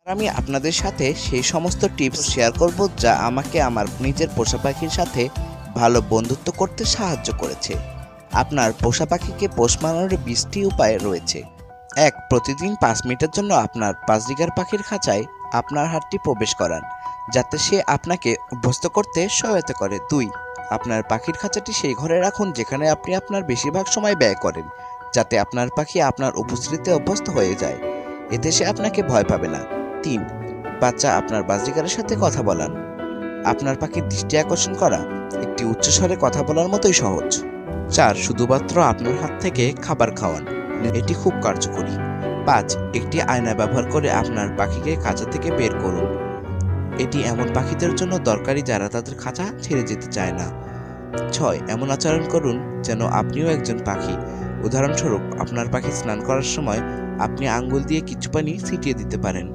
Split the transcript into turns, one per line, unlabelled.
আমি আপনাদের সাথে সেই সমস্ত টিপস শেয়ার করব যা আমাকে আমার নিজের পোষা পাখির সাথে ভালো বন্ধুত্ব করতে সাহায্য করেছে। আপনার পোষা পাখিকে পোষ মানানোর 20টি উপায় রয়েছে। 1. প্রতিদিন 5 মিনিটের জন্য আপনার বাজরিগার পাখির খাঁচায় আপনার হাতটি প্রবেশ করান, যাতে সে আপনাকে অভ্যস্ত করতে সহায়তা করে। 2. আপনার পাখির খাঁচাটি সেই ঘরে রাখুন যেখানে আপনি আপনার বেশিরভাগ সময় ব্যয় করেন, যাতে আপনার পাখি আপনার উপস্থিতিতে অভ্যস্ত হয়ে যায়। এতে সে আপনাকে ভয় পাবে না। 3. বাচ্চা আপনার বাজরিগারের সাথে কথা বলান। আপনার পাখির দৃষ্টি আকর্ষণ করা একটি উচ্চস্বরে কথা বলার মতোই সহজ। 4. শুধুমাত্র আপনার হাত থেকে খাবার খাওয়ান, এটি খুব কার্যকরী। 5. একটি আয়না ব্যবহার করে আপনার পাখিকে খাঁচা থেকে বের করুন। এটি এমন পাখিদের জন্য দরকারি যারা তাদের খাঁচা ছেড়ে যেতে চায় না। 6. এমন আচরণ করুন যেন আপনিও একজন পাখি। উদাহরণস্বরূপ, আপনার পাখি স্নান করার সময় আপনি আঙ্গুল দিয়ে কিছু পানি ছিটিয়ে দিতে পারেন।